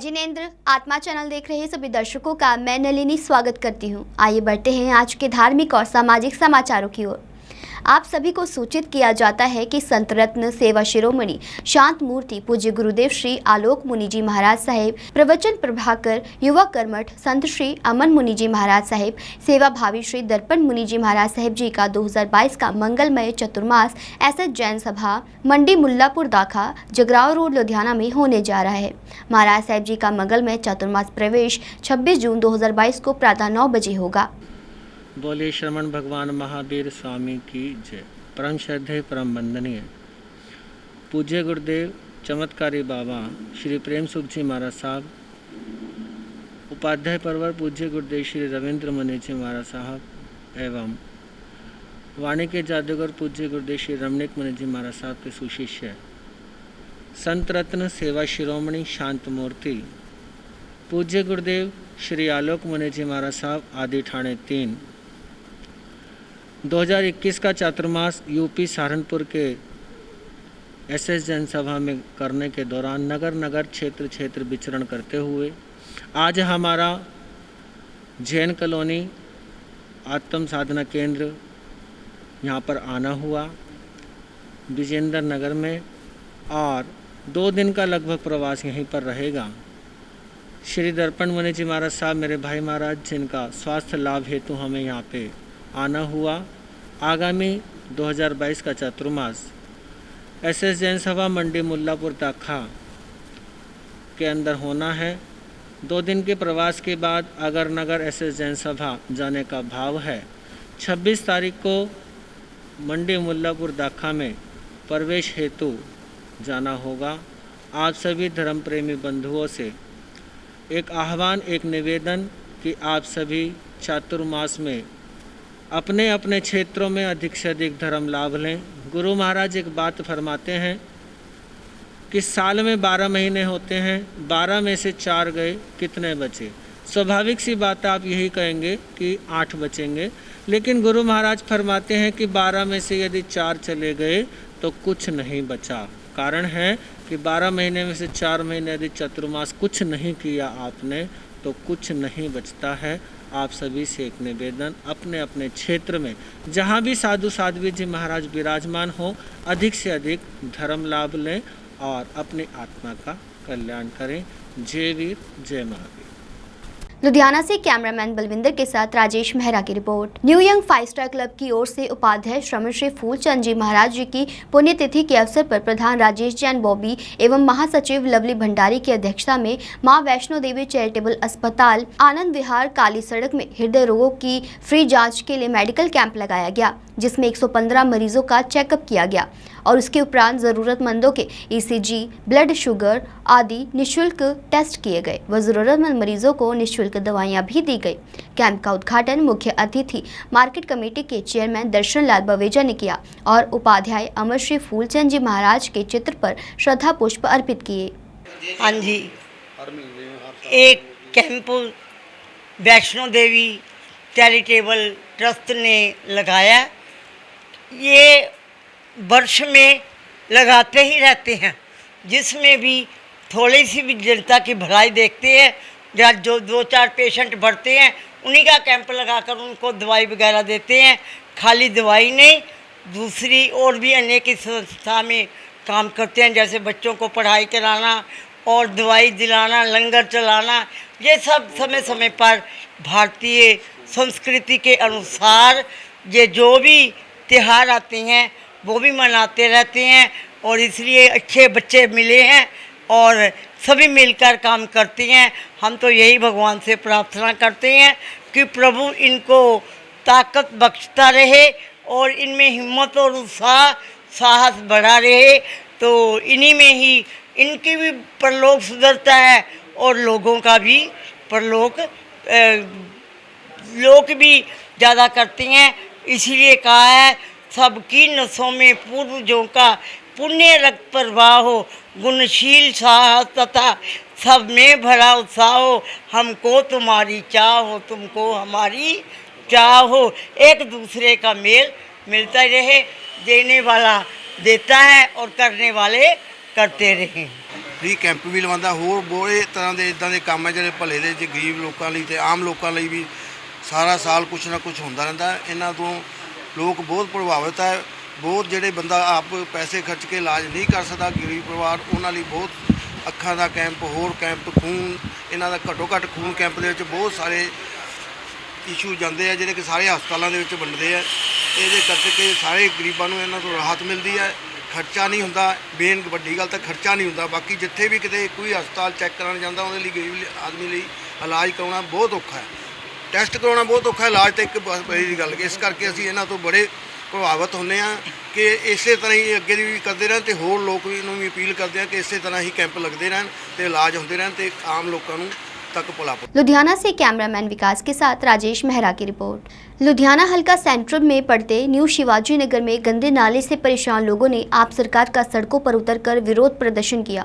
जिनेंद्र, आत्मा चैनल देख रहे सभी दर्शकों का मैं नलिनी स्वागत करती हूं। आइए बढ़ते हैं आज के धार्मिक और सामाजिक समाचारों की ओर। आप सभी को सूचित किया जाता है कि संत रत्न सेवा शिरोमणि शांत मूर्ति पूज्य गुरुदेव श्री आलोक मुनि जी महाराज साहेब, प्रवचन प्रभाकर युवा कर्मठ संत श्री अमन मुनि जी महाराज साहेब, सेवा भावी श्री दर्पण मुनि जी महाराज साहेब जी का 2022 का मंगलमय चतुर्मास एसएस जैन सभा मंडी मुल्लापुर दाखा जगराव रोड लुधियाना में होने जा रहा है। महाराज साहेब जी का मंगलमय चतुर्मास प्रवेश 26 जून 2022 को प्रातः 9 बजे होगा। बोले श्रवण भगवान महावीर स्वामी की जय। परम श्रद्धेय परम वंदनीय पूज्य गुरुदेव चमत्कारी बाबा श्री प्रेम सुख जी महाराज साहब, उपाध्याय परवर पूज्य गुरुदेव श्री रविंद्र मुनि जी महाराज साहब एवं वाणी के जादूगर पूज्य गुरुदेव श्री रमणीक मुनि जी महाराज साहब के सुशिष्य संत रत्न सेवा शिरोमणि शांत मूर्ति पूज्य गुरुदेव श्री आलोक मुनि जी महाराज साहब आदि ठाणे 3 2021 का चातुर्मास यूपी सहारनपुर के एसएस जैन सभा में करने के दौरान नगर नगर क्षेत्र क्षेत्र विचरण करते हुए आज हमारा जैन कॉलोनी आत्म साधना केंद्र यहाँ पर आना हुआ विजेंद्र नगर में, और 2 दिन का लगभग प्रवास यहीं पर रहेगा। श्री दर्पण मुनि जी महाराज साहब मेरे भाई महाराज, जिनका स्वास्थ्य लाभ हेतु हमें यहाँ पे आना हुआ। आगामी 2022 का चातुर्मास एसएस जैन सभा मंडी मुल्लापुर दाखा के अंदर होना है। 2 दिन के प्रवास के बाद अगर नगर एसएस जैन सभा जाने का भाव है। 26 तारीख को मंडी मुल्लापुर दाखा में प्रवेश हेतु जाना होगा। आप सभी धर्म प्रेमी बंधुओं से एक आह्वान, एक निवेदन कि आप सभी चातुर्मास में अपने अपने क्षेत्रों में अधिक से अधिक धर्म लाभ लें। गुरु महाराज एक बात फरमाते हैं कि साल में 12 महीने होते हैं, 12 में से 4 गए, कितने बचे? स्वाभाविक सी बात है, आप यही कहेंगे कि 8 बचेंगे, लेकिन गुरु महाराज फरमाते हैं कि 12 में से यदि 4 चले गए तो कुछ नहीं बचा। कारण है कि 12 महीने में से 4 महीने यदि चतुर्मास कुछ नहीं किया आपने तो कुछ नहीं बचता है। आप सभी से एक निवेदन, अपने अपने क्षेत्र में जहाँ भी साधु साध्वी जी महाराज विराजमान हो, अधिक से अधिक धर्म लाभ लें और अपनी आत्मा का कल्याण करें। जय वीर जय महावीर। लुधियाना से कैमरामैन बलविंदर के साथ राजेश मेहरा की report. New young 5 star club की ओर से उपाध्याय श्रमण श्री फूलचंद जी महाराज जी की पुण्यतिथि के अवसर पर प्रधान राजेश जैन बॉबी एवं महासचिव लवली भंडारी की अध्यक्षता में मां वैष्णो देवी चैरिटेबल अस्पताल आनंद विहार काली सड़क में हृदय रोगों की फ्री जांच के लिए मेडिकल कैंप लगाया गया, जिसमें 115 मरीजों का चेकअप किया गया और उसके उपरांत जरूरतमंदों के ईसीजी, ब्लड शुगर आदि निःशुल्क टेस्ट किए गए व जरूरतमंद मरीजों को निःशुल्क दवाइयां भी दी गई। कैंप का उद्घाटन मुख्य अतिथि मार्केट कमेटी के चेयरमैन दर्शन लाल बवेजा ने किया और उपाध्याय अमर श्री फूलचंद जी महाराज के चित्र पर श्रद्धा पुष्प अर्पित किए। हाँ जी, एक camp Vaishno Devi charitable trust ने लगाया। ये वर्ष में लगाते ही रहते हैं, जिसमें भी थोड़ी सी भी जनता की भलाई देखते हैं या जो 2-4 पेशेंट बढ़ते हैं उन्हीं का कैंप लगाकर उनको दवाई वगैरह देते हैं। खाली दवाई नहीं, दूसरी और भी अनेक संस्था में काम करते हैं, जैसे बच्चों को पढ़ाई कराना और दवाई दिलाना, लंगर चलाना। ये सब समय समय पर भारतीय संस्कृति के अनुसार ये जो भी त्यौहार आते हैं वो भी मनाते रहते हैं, और इसलिए अच्छे बच्चे मिले हैं और सभी मिलकर काम करते हैं। हम तो यही भगवान से प्रार्थना करते हैं कि प्रभु इनको ताकत बख्शता रहे और इनमें हिम्मत और उत्साह साहस बढ़ा रहे, तो इन्हीं में ही इनकी भी परलोक सुधरता है और लोगों का भी परलोक लोग भी ज़्यादा करते हैं। इसीलिए कहा है सबकी नसों में पूर्वजों का पुण्य रक्त प्रवाह हो, गुणशील साहस तथा सब में भरा उत्साह हो। हमको तुम्हारी चाह हो, तुमको हमारी चाह हो, एक दूसरे का मेल मिलता रहे। देने वाला देता है और करने वाले करते रहें। ਫ੍ਰੀ ਕੈਂਪ ਵੀ ਲਵਾਉਂਦਾ। ਹੋਰ ਬੜੇ ਤਰ੍ਹਾਂ ਦੇ ਇੱਦਾਂ ਦੇ ਕੰਮ ਹੈ ਜਿਹੜੇ ਭਲੇ ਦੇ ਗਰੀਬ ਲੋਕਾਂ ਲਈ ਤੇ ਆਮ ਲੋਕਾਂ ਲਈ ਵੀ ਸਾਰਾ ਸਾਲ ਕੁਛ ਨਾ ਕੁਛ ਹੁੰਦਾ ਰਹਿੰਦਾ। ਇਹਨਾਂ ਤੋਂ ਲੋਕ ਬਹੁਤ ਪ੍ਰਭਾਵਿਤ ਹੈ। ਬਹੁਤ ਜਿਹੜੇ ਬੰਦਾ ਆਪ ਪੈਸੇ ਖਰਚ ਕੇ ਇਲਾਜ ਨਹੀਂ ਕਰ ਸਕਦਾ, ਗਰੀਬ ਪਰਿਵਾਰ, ਉਹਨਾਂ ਲਈ ਬਹੁਤ ਅੱਖਾਂ ਦਾ ਕੈਂਪ, ਹੋਰ ਕੈਂਪ, ਖੂਨ, ਇਹਨਾਂ ਦਾ ਘੱਟੋ ਘੱਟ ਖੂਨ ਕੈਂਪ ਦੇ ਵਿੱਚ ਬਹੁਤ ਸਾਰੇ ਇਸ਼ੂ ਜਾਂਦੇ ਆ ਜਿਹੜੇ ਕਿ ਸਾਰੇ ਹਸਪਤਾਲਾਂ ਦੇ ਵਿੱਚ ਵੰਡਦੇ ਆ। ਇਹਦੇ ਕਰਕੇ ਸਾਰੇ ਗਰੀਬਾਂ ਨੂੰ ਇਹਨਾਂ ਤੋਂ ਰਾਹਤ ਮਿਲਦੀ ਹੈ। ਖਰਚਾ ਨਹੀਂ ਹੁੰਦਾ, ਮੇਨ ਵੱਡੀ ਗੱਲ ਤਾਂ ਖਰਚਾ ਨਹੀਂ ਹੁੰਦਾ। ਬਾਕੀ ਜਿੱਥੇ ਵੀ ਕਿਤੇ ਕੋਈ ਹਸਪਤਾਲ ਚੈੱਕ ਕਰਾਉਣ ਜਾਂਦਾ ਉਹਦੇ ਲਈ ਗਰੀਬ ਆਦਮੀ ਲਈ ਇਲਾਜ ਕਰਾਉਣਾ ਬਹੁਤ ਔਖਾ ਹੈ, ਟੈਸਟ ਕਰਾਉਣਾ ਬਹੁਤ ਔਖਾ ਹੈ, ਇਲਾਜ ਤਾਂ ਇੱਕ ਬੜੀ ਦੀ ਗੱਲ। ਇਸ ਕਰਕੇ ਅਸੀਂ ਇਹਨਾਂ ਤੋਂ ਬੜੇ ਪ੍ਰਭਾਵਿਤ ਹੁੰਦੇ ਹਾਂ ਕਿ ਇਸੇ ਤਰ੍ਹਾਂ ਹੀ ਅੱਗੇ ਵੀ ਕਰਦੇ ਰਹਿਣ ਅਤੇ ਹੋਰ ਲੋਕ ਵੀ ਨੂੰ ਵੀ ਅਪੀਲ ਕਰਦੇ ਹਾਂ ਕਿ ਇਸੇ ਤਰ੍ਹਾਂ ਹੀ ਕੈਂਪ ਲੱਗਦੇ ਰਹਿਣ ਅਤੇ इलाज ਹੁੰਦੇ ਰਹਿਣ ਅਤੇ ਆਮ ਲੋਕਾਂ ਨੂੰ तक भला। लुधियाना से कैमरामैन विकास के साथ राजेश मेहरा की रिपोर्ट। लुधियाना हल्का सेंट्रल में पड़ते न्यू शिवाजी नगर में गंदे नाले से परेशान लोगों ने आप सरकार का सड़कों पर उतरकर विरोध प्रदर्शन किया।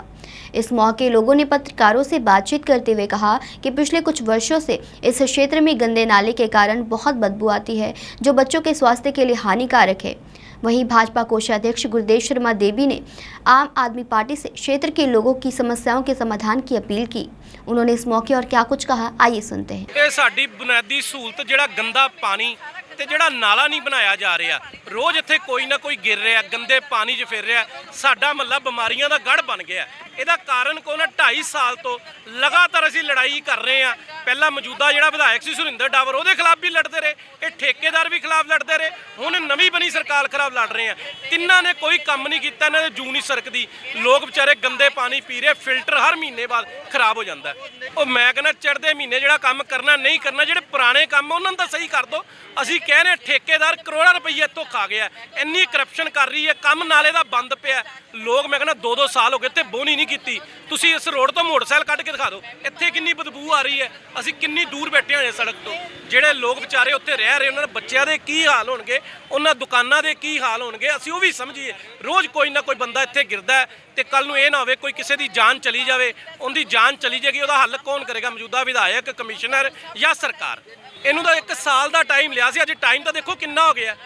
इस मौके लोगों ने पत्रकारों से बातचीत करते हुए कहा कि पिछले कुछ वर्षों से इस क्षेत्र में गंदे नाले के कारण बहुत बदबू आती है जो बच्चों के स्वास्थ्य के लिए हानिकारक है। वहीं भाजपा कोषाध्यक्ष गुरदेव शर्मा देवी ने आम आदमी पार्टी से क्षेत्र के लोगों की समस्याओं के समाधान की अपील की। उन्होंने इस मौके और क्या कुछ कहा, आइए सुनते हैं। ਇਹ ਸਾਡੀ ਬੁਨਿਆਦੀ ਸਹੂਲਤ ਜਿਹੜਾ ਗੰਦਾ ਪਾਣੀ ਤੇ ਜਿਹੜਾ ਨਾਲਾ ਨਹੀਂ ਬਣਾਇਆ ਜਾ ਰਿਹਾ, ਰੋਜ਼ ਇੱਥੇ ਕੋਈ ਨਾ ਕੋਈ ਗਿਰ ਰਿਹਾ, ਗੰਦੇ ਪਾਣੀ 'ਚ ਫਿਰ ਰਿਹਾ। ਸਾਡਾ ਮਹੱਲਾ ਬਿਮਾਰੀਆਂ ਦਾ ਗੜ੍ਹ ਬਣ ਗਿਆ। ਇਹਦਾ ਕਾਰਨ ਕੋਈ ਨਾ 2.5 ਸਾਲ ਤੋਂ ਲਗਾਤਾਰ ਅਸੀਂ ਲੜਾਈ ਕਰ ਰਹੇ ਹਾਂ। ਪਹਿਲਾਂ ਮੌਜੂਦਾ ਜਿਹੜਾ ਵਿਧਾਇਕ ਸੀ ਸੁਰਿੰਦਰ ਡਾਵਰ, ਉਹਦੇ ਖਿਲਾਫ ਵੀ ਲੜਦੇ ਰਹੇ, ਇਹ ਠੇਕੇਦਾਰ ਵੀ ਖਿਲਾਫ ਲੜਦੇ ਰਹੇ, ਹੁਣ ਨਵੀਂ ਬਣੀ ਸਰਕਾਰ ਖਿਲਾਫ ਲੜ ਰਹੇ ਆ। ਤਿੰਨਾਂ ਨੇ ਕੋਈ ਕੰਮ ਨਹੀਂ ਕੀਤਾ, ਇਹਨਾਂ ਦੇ ਜੂ ਨਹੀਂ ਸਰਕਦੀ। ਲੋਕ ਵਿਚਾਰੇ ਗੰਦੇ ਪਾਣੀ ਪੀ ਰਹੇ, ਫਿਲਟਰ ਹਰ ਮਹੀਨੇ ਬਾਅਦ ਖਰਾਬ ਹੋ ਜਾਂਦਾ। ਉਹ ਮੈਂ ਕਹਿੰਦਾ ਚੜ੍ਹਦੇ ਮਹੀਨੇ ਜਿਹੜਾ ਕੰਮ ਕਰਨਾ ਨਹੀਂ ਕਰਨਾ, ਜਿਹੜੇ ਪੁਰਾਣੇ ਕੰਮ ਉਹਨਾਂ ਨੂੰ ਤਾਂ ਸਹੀ ਕਰ ਦਿਓ। ਅਸੀਂ ਕਹਿੰਦੇ ਠੇਕੇਦਾਰ ਕਰੋੜਾਂ ਰੁਪਈਏ ਇੱਥੋਂ ਖਾ ਗਿਆ, ਇੰਨੀ ਕਰਪਸ਼ਨ ਕਰ ਰਹੀ ਹੈ, ਕੰਮ ਨਾਲੇ ਦਾ ਬੰਦ ਪਿਆ। ਲੋਕ ਮੈਂ ਕਹਿੰਦਾ 2-2 ਸਾਲ ਹੋ ਗਏ ਤੇ ਬੋਨੀ ਨਹੀਂ ਕੀਤੀ। ਤੁਸੀਂ ਇਸ ਰੋਡ ਤੋਂ ਮੋਟਰਸਾਈਕਲ ਕੱਢ ਕੇ ਦਿਖਾ ਦਿਓ, ਇੱਥੇ ਕਿੰਨੀ ਬਦਬੂ ਆ ਰਹੀ ਹੈ। ਅਸੀਂ ਕਿੰਨੀ ਦੂਰ ਬੈਠੇ ਹੋਏ ਸੜਕ ਤੋਂ। ਜਿਹੜੇ ਲੋਕ ਵਿਚਾਰੇ ਉੱਥੇ ਰਹਿ ਰਹੇ, ਉਹਨਾਂ ਦੇ ਬੱਚਿਆਂ ਦੇ ਕੀ ਹਾਲ ਹੋਣਗੇ, ਉਹਨਾਂ ਦੁਕਾਨਾਂ ਦੇ ਕੀ ਹਾਲ ਹੋਣਗੇ, ਅਸੀਂ ਉਹ ਵੀ ਸਮਝੀਏ। ਰੋਜ਼ ਕੋਈ ਨਾ ਕੋਈ ਬੰਦਾ ਇੱਥੇ ਗਿਰਦਾ ਹੈ ਤੇ ਕੱਲ ਨੂੰ ਇਹ ਨਾ ਹੋਵੇ ਕੋਈ ਕਿਸੇ ਦੀ ਜਾਨ ਚਲੀ ਜਾਵੇ। ਉਹਦੀ ਜਾਨ ਚਲੀ ਜਾਏਗੀ, ਉਹਦਾ ਹੱਲ ਕੌਣ ਕਰੇਗਾ? ਮੌਜੂਦਾ ਵਿਧਾਇਕ, ਕਮਿਸ਼ਨਰ ਜਾਂ ਸਰਕਾਰ? ਇਹਨੂੰ ਤਾਂ 1 ਸਾਲ ਦਾ ਟਾਈਮ ਲਿਆ ਸੀ। ਅੱਜ ਟਾਈਮ ਤਾਂ ਦੇਖੋ ਕਿੰਨਾ ਹੋ ਗਿਆ।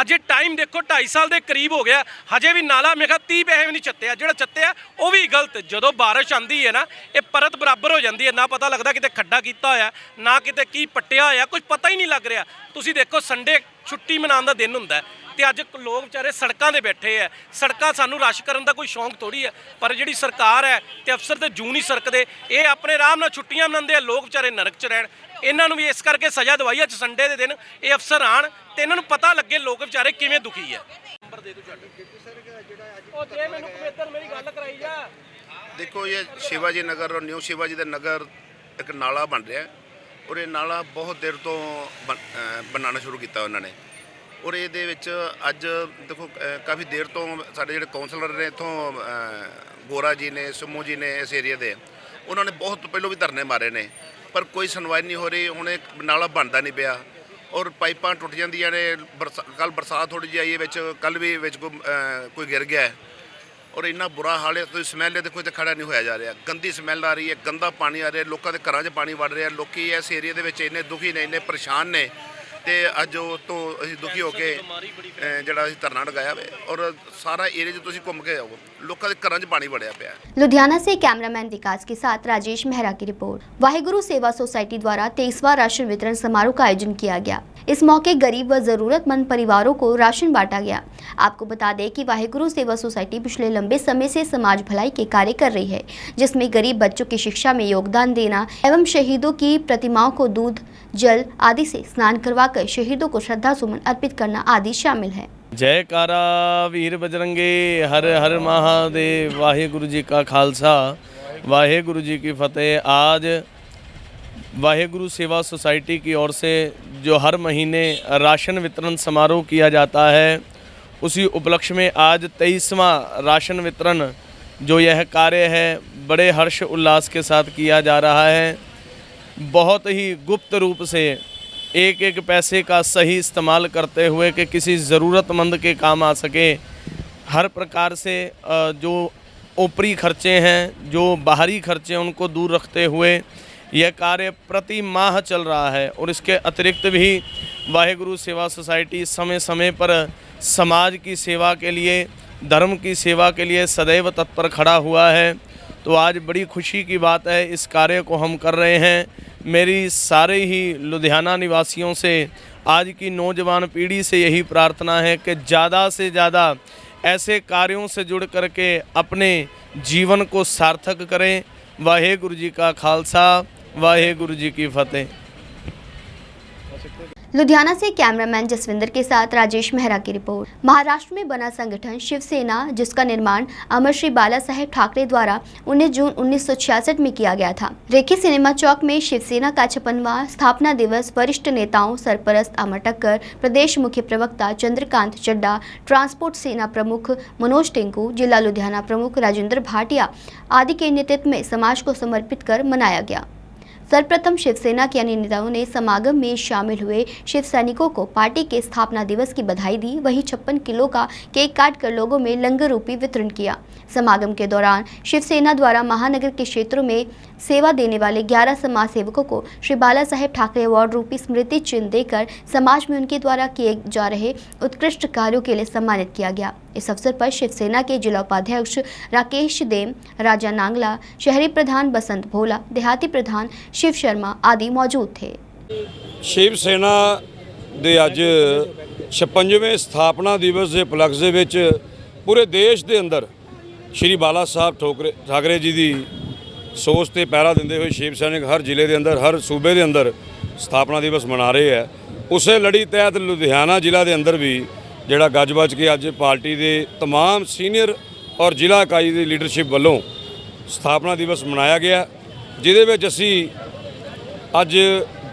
ਅੱਜ ਟਾਈਮ ਦੇਖੋ 2.5 ਸਾਲ ਦੇ ਕਰੀਬ ਹੋ ਗਿਆ, ਹਜੇ ਵੀ ਨਾਲਾ ਮੇਰੇ ਖਿਆਲ 30 ਪੈਸੇ ਵੀ ਨਹੀਂ ਚੱਤਿਆ। ਜਿਹੜਾ ਚੱਤਿਆ ਉਹ ਵੀ ਗਲਤ। ਜਦੋਂ ਬਾਰਿਸ਼ ਆਉਂਦੀ ਹੈ ਨਾ, ਇਹ ਪਰਤ ਬਰਾਬਰ ਹੋ ਜਾਂਦੀ ਹੈ, ਨਾ ਪਤਾ ਲੱਗਦਾ ਕਿਤੇ ਖੱਡਾ ਕੀਤਾ ਹੋਇਆ, ਨਾ ਕਿਤੇ ਕੀ ਪੱਟਿਆ ਹੋਇਆ, ਕੁਝ ਪਤਾ ਹੀ ਨਹੀਂ ਲੱਗ ਰਿਹਾ। ਤੁਸੀਂ ਦੇਖੋ ਸੰਡੇ ਛੁੱਟੀ ਮਨਾਉਣ ਦਾ ਦਿਨ ਹੁੰਦਾ ਤੇ ਅੱਜ ਲੋਕ ਵਿਚਾਰੇ ਸੜਕਾਂ 'ਤੇ ਬੈਠੇ ਆ। ਸੜਕਾਂ ਸਾਨੂੰ ਰਸ਼ ਕਰਨ ਦਾ ਕੋਈ ਸ਼ੌਂਕ ਥੋੜੀ ਹੈ, ਪਰ ਜਿਹੜੀ ਸਰਕਾਰ ਹੈ ਤੇ ਅਫਸਰ ਤੇ ਜੂ ਨਹੀਂ ਸਰਕਦੇ। ਇਹ ਆਪਣੇ ਆਰਾਮ ਨਾਲ ਛੁੱਟੀਆਂ ਮਨਾਉਂਦੇ ਆ, ਲੋਕ ਵਿਚਾਰੇ ਨਰਕ 'ਚ ਰਹਿਣ। ਇਹਨਾਂ ਨੂੰ ਵੀ ਇਸ ਕਰਕੇ ਸਜ਼ਾ ਦਵਾਈ ਅੱਜ ਸੰਡੇ ਦੇ ਦਿਨ ਇਹ ਅਫਸਰ ਆਣ ਤੇ ਇਹਨਾਂ ਨੂੰ ਪਤਾ ਲੱਗੇ ਲੋਕ ਵਿਚਾਰੇ ਕਿਵੇਂ ਦੁਖੀ ਹੈ। ਨੰਬਰ ਦੇ ਦਿਓ ਉਹ ਜੇ ਮੈਨੂੰ ਕਮੇਦਰ ਮੇਰੀ ਗੱਲ ਕਰਾਈ ਜਾ। देखो ये शिवाजी नगर और न्यू शिवाजी ਦਾ ਨਗਰ ਇੱਕ ਨਾਲਾ ਬਣ ਰਿਹਾ ਔਰ ਇਹ ਨਾਲਾ ਬਹੁਤ ਦੇਰ ਤੋਂ ਬਣਾਉਣਾ ਸ਼ੁਰੂ ਕੀਤਾ ਉਹਨਾਂ ਨੇ। ਔਰ ਇਹਦੇ ਵਿੱਚ ਅੱਜ ਦੇਖੋ ਕਾਫੀ ਦੇਰ ਤੋਂ ਸਾਡੇ ਜਿਹੜੇ ਕਾਉਂਸਲਰ ਨੇ ਇੱਥੋਂ ਗੋਰਾ ਜੀ ਨੇ, ਸੁਮੋ ਜੀ ਨੇ, ਇਸ ਏਰੀਆ ਦੇ, ਉਹਨਾਂ ਨੇ ਬਹੁਤ ਪਹਿਲਾਂ ਵੀ ਧਰਨੇ ਮਾਰੇ ਨੇ, ਪਰ ਕੋਈ ਸੁਣਵਾਈ ਨਹੀਂ ਹੋ ਰਹੀ। ਹੁਣ ਇਹ ਨਾਲਾ ਬਣਦਾ ਨਹੀਂ ਪਿਆ ਔਰ ਪਾਈਪਾਂ ਟੁੱਟ ਜਾਂਦੀਆਂ ਨੇ। ਕੱਲ ਬਰਸਾਤ ਥੋੜੀ ਜਿਹੀ ਆਈ ਵਿੱਚ, ਕੱਲ ਵੀ ਵਿੱਚ ਕੋਈ ਗਿਰ ਗਿਆ ਔਰ ਇੰਨਾ ਬੁਰਾ ਹਾਲ ਹੈ। ਤੁਸੀਂ ਸਮੈਲ ਦੇਖੋ, ਇੱਥੇ ਖੜਾ ਨਹੀਂ ਹੋਇਆ ਜਾ ਰਿਹਾ। ਗੰਦੀ ਸਮੈਲ ਆ ਰਹੀ ਹੈ, ਗੰਦਾ ਪਾਣੀ ਆ ਰਿਹਾ, ਲੋਕਾਂ ਦੇ ਘਰਾਂ 'ਚ ਪਾਣੀ ਵੜ ਰਿਹਾ। ਲੋਕੀ ਇਸ ਏਰੀਆ ਦੇ ਵਿੱਚ ਇੰਨੇ ਦੁਖੀ ਨੇ, ਇੰਨੇ ਪਰੇਸ਼ਾਨ ਨੇ ਤੇ ਅੱਜ ਉਹ ਤੋਂ ਅਸੀਂ ਦੁਖੀ ਹੋ ਕੇ ਜਿਹੜਾ ਅਸੀਂ ਧਰਨਾ ਲਗਾਇਆ ਵੇ ਔਰ ਸਾਰਾ ਏਰੀਆ 'ਚ ਤੁਸੀਂ ਘੁੰਮ ਕੇ ਆਓ, ਲੋਕਾਂ ਦੇ ਘਰਾਂ 'ਚ ਪਾਣੀ ਵੜਿਆ ਪਿਆ। लुधियाना से कैमरामैन विकास के साथ राजेश मेहरा की रिपोर्ट। वाहिगुरु सेवा सोसाइटी द्वारा 23वां राशन वितरण समारोह का आयोजन किया गया। इस मौके गरीब व जरूरतमंद परिवारों को राशन बांटा गया। आपको बता दें कि वाहिगुरु सेवा सोसाइटी पिछले लंबे समय से समाज भलाई के कार्य कर रही है, जिसमें गरीब बच्चों की शिक्षा में योगदान देना एवं शहीदों की प्रतिमाओं को दूध, जल आदि से स्नान करवाकर शहीदों को श्रद्धा सुमन अर्पित करना आदि शामिल है। जयकारा वीर बजरंगे, हर हर महादेव। वाहेगुरु जी का खालसा, वाहेगुरु जी की फतेह। आज वाहेगुरु सेवा सोसाइटी की ओर से जो हर महीने राशन वितरण समारोह किया जाता है, उसी उपलक्ष्य में आज 23वां राशन वितरण जो यह कार्य है बड़े हर्ष उल्लास के साथ किया जा रहा है। बहुत ही गुप्त रूप से एक एक पैसे का सही इस्तेमाल करते हुए कि किसी ज़रूरतमंद के काम आ सके, हर प्रकार से जो ऊपरी खर्चे हैं, जो बाहरी खर्चे उनको दूर रखते हुए यह कार्य प्रति माह चल रहा है। और इसके अतिरिक्त भी वाहेगुरु सेवा सोसाइटी समय समय पर समाज की सेवा के लिए, धर्म की सेवा के लिए सदैव तत्पर खड़ा हुआ है। तो आज बड़ी खुशी की बात है, इस कार्य को हम कर रहे हैं। मेरी सारे ही लुधियाना निवासियों से, आज की नौजवान पीढ़ी से यही प्रार्थना है कि ज़्यादा से ज़्यादा ऐसे कार्यों से जुड़ करके अपने जीवन को सार्थक करें। वाहेगुरु जी का खालसा, वाहेगुरु जी की फतेह। लुधियाना से कैमरामैन जसविंदर के साथ राजेश मेहरा की रिपोर्ट। महाराष्ट्र में बना संगठन शिवसेना, जिसका निर्माण अमर श्री बाला साहेब ठाकरे द्वारा 19 जून 1966 में किया गया था। रेखी सिनेमा चौक में शिवसेना का 56वां स्थापना दिवस वरिष्ठ नेताओं सरपरस्त अमर टक्कर, प्रदेश मुख्य प्रवक्ता चंद्रकांत चड्डा, ट्रांसपोर्ट सेना प्रमुख मनोज टिंकू, जिला लुधियाना प्रमुख राजेंद्र भाटिया आदि के नेतृत्व में समाज को समर्पित कर मनाया गया। सर्वप्रथम शिवसेना के अन्य नेताओं ने समागम में शामिल हुए शिव सैनिकों को पार्टी के स्थापना दिवस की बधाई दी। वहीं 56 किलो का केक काट कर लोगों में लंगर रूपी वितरण किया। समागम के दौरान शिवसेना द्वारा महानगर के क्षेत्रों में सेवा देने वाले 11 समाज सेवकों को श्री बाला साहेब ठाकरे अवार्ड रूपी स्मृति चिन्ह देकर समाज में उनके द्वारा किए जा रहे उत्कृष्ट कार्यों के लिए सम्मानित किया गया। इस अवसर पर शिवसेना के जिला उपाध्यक्ष राकेश देम, राजा नांगला, शहरी प्रधान बसंत भोला, देहाती प्रधान शिव शर्मा आदि मौजूद थे। शिव सेना ਦੇ ਅੱਜ 56ਵੇਂ ਸਥਾਪਨਾ ਦਿਵਸ ਦੇ ਉਪਲਕਸ਼ ਦੇ ਵਿੱਚ ਪੂਰੇ ਦੇਸ਼ ਦੇ ਅੰਦਰ ਸ਼੍ਰੀ ਬਾਲਾ ਸਾਹਿਬ ਠਾਕਰੇ ਜੀ ਦੀ ਸੋਚ ਤੇ ਪਹਿਰਾ ਦਿੰਦੇ ਹੋਏ ਸ਼ਿਵ ਸੈਨਿਕ ਹਰ ਜ਼ਿਲ੍ਹੇ ਦੇ ਅੰਦਰ, ਹਰ ਸੂਬੇ ਦੇ ਅੰਦਰ ਸਥਾਪਨਾ ਦਿਵਸ ਮਨਾ ਰਹੇ ਹੈ। ਉਸੇ ਲੜੀ ਤਹਿਤ ਲੁਧਿਆਣਾ ਜ਼ਿਲ੍ਹਾ ਦੇ ਅੰਦਰ ਵੀ ਜਿਹੜਾ ਗੱਜ ਵੱਜ ਕੇ ਅੱਜ ਪਾਰਟੀ ਦੇ तमाम ਸੀਨੀਅਰ ਔਰ ਜ਼ਿਲ੍ਹਾ ਇਕਾਈ ਦੀ ਲੀਡਰਸ਼ਿਪ ਵੱਲੋਂ ਸਥਾਪਨਾ ਦਿਵਸ ਮਨਾਇਆ ਗਿਆ, ਜਿਹਦੇ ਵਿੱਚ ਅਸੀਂ ਅੱਜ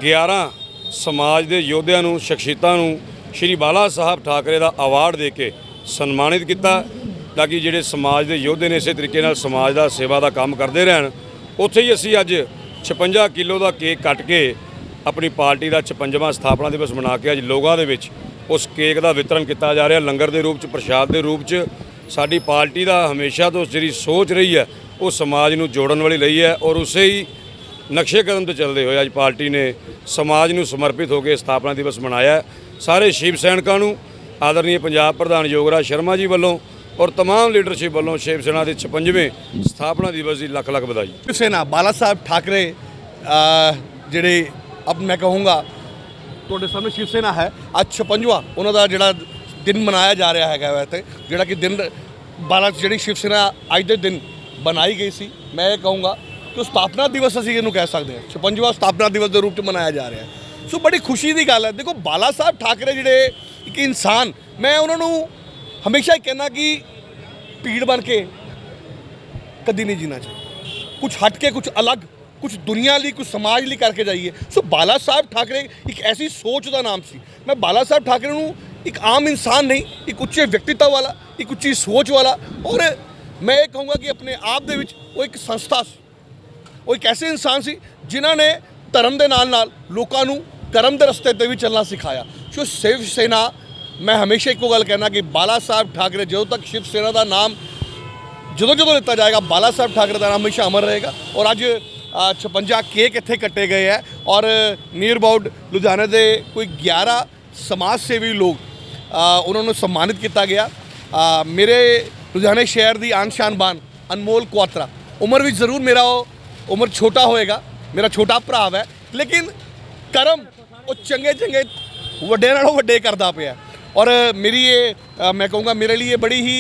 11 ਸਮਾਜ ਦੇ ਯੋਧਿਆਂ ਨੂੰ, ਸ਼ਖਸੀਅਤਾਂ ਨੂੰ ਸ਼੍ਰੀ ਬਾਲਾ ਸਾਹਿਬ ਠਾਕਰੇ ਦਾ ਅਵਾਰਡ ਦੇ ਕੇ ਸਨਮਾਨਿਤ ਕੀਤਾ, ਤਾਂ ਕਿ ਜਿਹੜੇ ਸਮਾਜ ਦੇ ਯੋਧੇ ਨੇ ਇਸੇ ਤਰੀਕੇ ਨਾਲ ਸਮਾਜ ਦਾ ਸੇਵਾ ਦਾ ਕੰਮ ਕਰਦੇ ਰਹਿਣ। ਉੱਥੇ ਹੀ ਅਸੀਂ ਅੱਜ 56 ਕਿਲੋ ਦਾ ਕੇਕ ਕੱਟ ਕੇ ਆਪਣੀ ਪਾਰਟੀ ਦਾ 56ਵਾਂ ਸਥਾਪਨਾ ਦਿਵਸ ਮਨਾ ਕੇ ਅੱਜ ਲੋਕਾਂ ਦੇ ਵਿੱਚ ਉਸ ਕੇਕ ਦਾ ਵਿਤਰਨ ਕੀਤਾ ਜਾ ਰਿਹਾ, ਲੰਗਰ ਦੇ ਰੂਪ 'ਚ, ਪ੍ਰਸ਼ਾਦ ਦੇ ਰੂਪ 'ਚ। ਸਾਡੀ ਪਾਰਟੀ ਦਾ ਹਮੇਸ਼ਾ ਤੋਂ ਜਿਹੜੀ ਸੋਚ ਰਹੀ ਹੈ ਉਹ ਸਮਾਜ ਨੂੰ ਜੋੜਨ ਵਾਲੀ ਰਹੀ ਹੈ, ਔਰ ਉਸੇ ਹੀ ਨਕਸ਼ੇ ਕਦਮ ਤੇ ਚੱਲਦੇ ਹੋਏ ਅੱਜ ਪਾਰਟੀ ਨੇ ਸਮਾਜ ਨੂੰ ਸਮਰਪਿਤ ਹੋ ਕੇ ਸਥਾਪਨਾ ਦਿਵਸ ਮਨਾਇਆ। ਸਾਰੇ ਸ਼ਿਵ ਸੈਨਿਕਾਂ ਨੂੰ ਆਦਰਨੀय ਪੰਜਾਬ ਪ੍ਰਧਾਨ ਯੋਗਰਾਜ ਸ਼ਰਮਾ ਜੀ ਵੱਲੋਂ और तमाम लीडरशिप वालों शिव सेना के 56वें स्थापना दिवस की लख लख बधाई। शिव सेना बाला साहब ठाकरे ਜਿਹੜੇ अब मैं कहूँगा ਤੁਹਾਡੇ ਸਾਹਮਣੇ शिव सेना है ਅੱਜ 56ਵਾਂ ਉਹਨਾਂ ਦਾ ਜਿਹੜਾ ਦਿਨ ਮਨਾਇਆ ਜਾ ਰਿਹਾ ਹੈਗਾ ਵੈਸੇ ਜਿਹੜਾ ਕਿ ਦਿਨ ਬਾਲਾ ਜਿਹੜੀ शिव सेना ਅੱਜ ਦੇ ਦਿਨ ਬਣਾਈ ਗਈ ਸੀ। ਮੈਂ ਇਹ ਕਹੂੰਗਾ ਕਿ ਸਥਾਪਨਾ ਦਿਵਸ ਅਸੀਂ ਇਹਨੂੰ ਕਹਿ ਸਕਦੇ ਹਾਂ, 56ਵਾਂ ਸਥਾਪਨਾ ਦਿਵਸ ਦੇ ਰੂਪ 'ਚ ਮਨਾਇਆ ਜਾ ਰਿਹਾ ਹੈ। ਸੋ ਬੜੀ ਖੁਸ਼ੀ ਦੀ ਗੱਲ ਹੈ। ਦੇਖੋ ਬਾਲਾ ਸਾਹਿਬ ਠਾਕਰੇ ਜਿਹੜੇ ਇੱਕ ਇਨਸਾਨ, ਮੈਂ ਉਹਨਾਂ ਨੂੰ हमेशा ही कहना कि भीड़ बन के कभी नहीं जीना चाहिए, कुछ हट के, कुछ अलग, कुछ दुनिया ली, कुछ समाज ली करके जाइए। सो बाला साहब ठाकरे एक ऐसी सोच का नाम सी। मैं बाला साहब ठाकरे नूं एक आम इंसान नहीं, एक उच्चे व्यक्तित्व वाला, एक उच्ची सोच वाला, और मैं ये कहूँगा कि अपने आप दे विच वो एक संस्था सी, वो एक ऐसे इंसान सी जिन्हां ने धर्म दे नाल नाल लोकां नूं कर्म दे रस्ते ते भी चलना सिखाया। सो शिव सेना, मैं हमेशा एक गल कहना कि बाला साहब ठाकरे जो तक शिव सेना का नाम जो लिता जाएगा, बाला साहब ठाकरे का नाम हमेशा अमर रहेगा। और अज 56 केक इत्थे कट्टे गए हैं और नियर अबाउट लुधियाने के कोई 11 समाज सेवी लोग उन्होंने सम्मानित किया गया। मेरे लुधियाने शहर की आन शान बान अनमोल क्वात्रा, उम्र भी जरूर मेरा उम्र छोटा होएगा, मेरा छोटा भरा है, लेकिन कर्म वो चंगे चंगे वड्डे नालों वड्डे करता पिया। और मेरी ये मैं कहूँगा मेरे लिए बड़ी ही